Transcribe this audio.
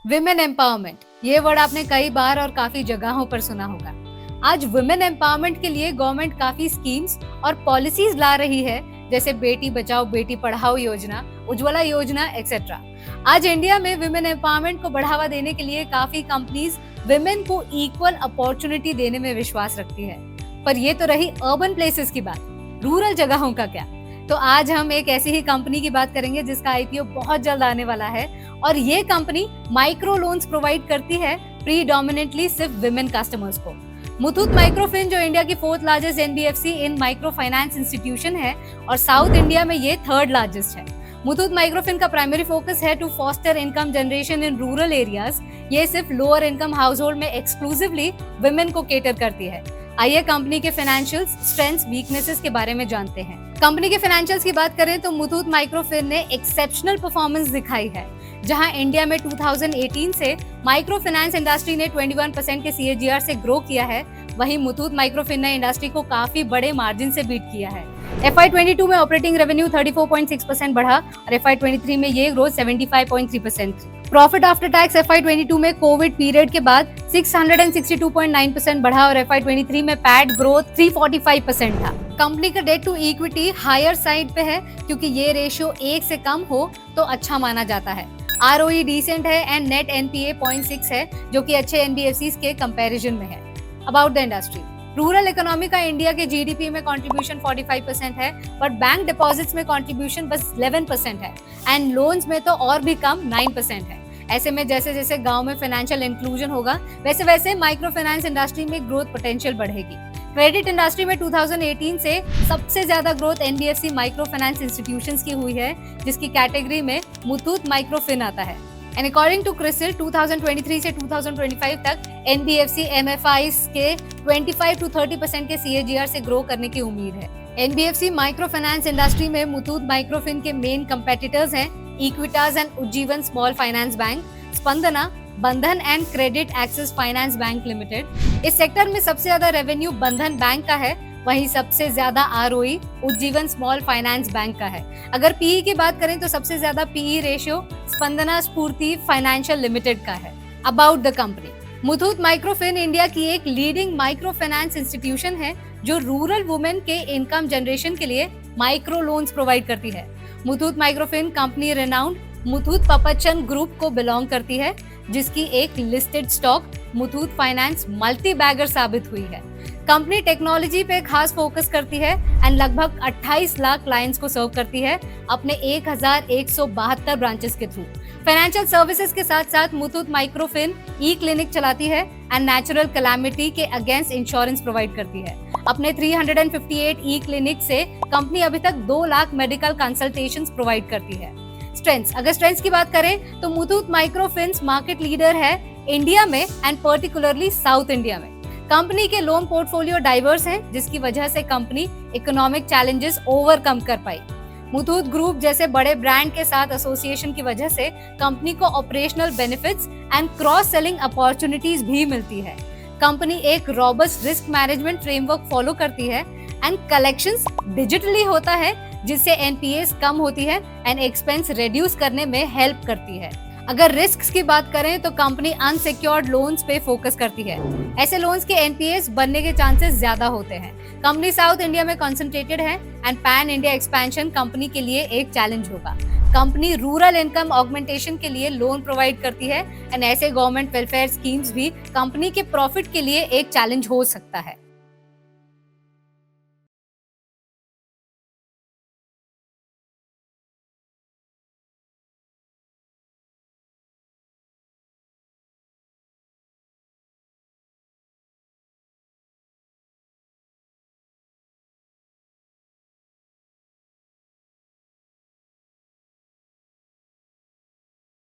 Women empowerment, ये word आपने कई बार और काफी जगहों पर सुना होगा। आज वुमेन एम्पावरमेंट के लिए गवर्नमेंट काफी स्कीम्स और पॉलिसीज ला रही है, जैसे बेटी बचाओ बेटी पढ़ाओ योजना, उज्ज्वला योजना एक्सेट्रा। आज इंडिया में विमेन एम्पावरमेंट को बढ़ावा देने के लिए काफी कंपनीज विमेन को इक्वल अपॉर्चुनिटी देने में विश्वास रखती है। पर ये तो रही अर्बन प्लेसेस की बात, रूरल जगहों का क्या? तो आज हम एक ऐसी ही कंपनी की बात करेंगे जिसका आईपीओ बहुत जल्द आने वाला है, और ये कंपनी माइक्रो लोन्स प्रोवाइड करती है प्रीडोमिनेंटली सिर्फ विमेन कस्टमर्स को। मुथूट माइक्रोफिन जो इंडिया की 4th largest NBFC in micro finance institution है और साउथ इंडिया में ये 3rd लार्जेस्ट है। मुथूट माइक्रोफिन का प्राइमरी फोकस है to foster income generation in rural areas. ये सिर्फ लोअर इनकम हाउस होल्ड में एक्सक्लूसिवली विमेन को केटर करती है। आइए कंपनी के फाइनेंशियल्स, स्ट्रेंथ्स, वीकनेसेस के बारे में जानते हैं। कंपनी के फाइनेंशियल्स की बात करें तो मुथूट माइक्रोफिन ने एक्सेप्शनल परफॉर्मेंस दिखाई है, जहां इंडिया में 2018 से माइक्रो फाइनेंस इंडस्ट्री ने 21% के सीएजीआर से ग्रो किया है। वहीं मुथूट माइक्रोफिन ने इंडस्ट्री को काफी बड़े मार्जिन से बीट किया है। FY22 में ऑपरेटिंग रेवेन्यू 34.6% बढ़ा और FY23 में ये ग्रोथ 75.3% थी। प्रॉफिट आफ्टर टैक्स FY22 में कोविड पीरियड के बाद 662.9% बढ़ा और FY23 में पैट ग्रोथ 345% था। कंपनी का debt to equity higher side पे है, क्योंकि ये रेशियो 1 से कम हो तो अच्छा माना जाता है। ROE डिसेंट है एंड नेट NPA 0.6 है, जो कि अच्छे एनबीएफसीज के कंपैरिजन में है। About the industry, rural economy का इंडिया के जीडीपी में कंट्रीब्यूशन 45% है, बट बैंक डिपॉजिट्स में कंट्रीब्यूशन बस 11% है एंड लोन्स में तो और भी कम 9% है। ऐसे में जैसे जैसे गांव में फाइनेंशियल इंक्लूजन होगा, वैसे वैसे माइक्रो फाइनेंस इंडस्ट्री में ग्रोथ पोटेंशियल बढ़ेगी। क्रेडिट इंडस्ट्री में 2018 से सबसे ज्यादा growth NBFC micro finance institutions की हुई है, जिसकी कैटेगरी में मुथूट माइक्रोफिन आता है। एंड अकॉर्डिंग टू क्रिसिल 2023 से 2025 तक एनबीएफसी एमएफआईज के 25 to 30% के सीएजीआर से ग्रो करने की उम्मीद है। एनबीएफसी माइक्रो फाइनेंस इंडस्ट्री में मुथूट माइक्रोफिन के मेन कंपेटिटर्स हैं Equitas and Ujjivan small finance bank, Spandana, Bandhan and credit access finance bank limited. इस सेक्टर में सबसे ज्यादा रेवेन्यू बंधन बैंक का है, वहीं सबसे ज्यादा ROE Ujjivan small finance bank का है। अगर पीई की बात करें तो सबसे ज्यादा पीई रेशियो स्पंदना स्फूर्ति फाइनेंशियल लिमिटेड का है। About the company, Muthoot Microfin India की एक लीडिंग माइक्रो फाइनेंस इंस्टीट्यूशन है जो रूरल वुमेन के इनकम जनरेशन के लिए माइक्रो लोन्स प्रोवाइड करती है। Muthoot Microfin company renowned Muthoot Pappachan group को बिलोंग करती है, जिसकी एक listed stock Muthoot finance multibagger साबित हुई है। कंपनी टेक्नोलॉजी पे खास फोकस करती है एंड लगभग 28 लाख क्लाइंट्स को सर्व करती है अपने 1172 ब्रांचेस के थ्रू। फाइनेंशियल सर्विसेज के साथ साथ मुथूट माइक्रोफिन ई क्लिनिक चलाती है एंड नेचुरल कैलामिटी के अगेंस्ट इंश्योरेंस प्रोवाइड करती है। अपने 358 ई क्लिनिक से कंपनी अभी तक 2 लाख मेडिकल कंसल्टेशंस प्रोवाइड करती है। स्ट्रेंथ्स, अगर स्ट्रेंथ्स की बात करें तो मुथूट माइक्रोफिन्स मार्केट लीडर है इंडिया में एंड पर्टिकुलरली साउथ इंडिया में। कंपनी के लोन पोर्टफोलियो डाइवर्स है, जिसकी वजह से कंपनी इकोनॉमिक चैलेंजेस ओवरकम कर पाई। मुथूट ग्रुप जैसे बड़े ब्रांड के साथ एसोसिएशन की वजह से कंपनी को operational benefits and cross selling opportunities भी मिलती है। कंपनी एक robust risk management framework follow करती है एंड कलेक्शंस डिजिटली होता है, जिससे एनपीएस कम होती है एंड एक्सपेंस रिड्यूस करने में हेल्प करती है। अगर रिस्क्स की बात करें तो कंपनी अनसिक्योर्ड लोन्स पे फोकस करती है। ऐसे लोन्स के एनपीएस बनने के चांसेस ज्यादा होते हैं। कंपनी साउथ इंडिया में कंसंट्रेटेड है and pan India expansion company के लिए एक चैलेंज होगा। कंपनी रूरल इनकम ऑगमेंटेशन के लिए लोन प्रोवाइड करती है एंड ऐसे गवर्नमेंट वेलफेयर स्कीम्स भी कंपनी के प्रॉफिट के लिए एक चैलेंज हो सकता है।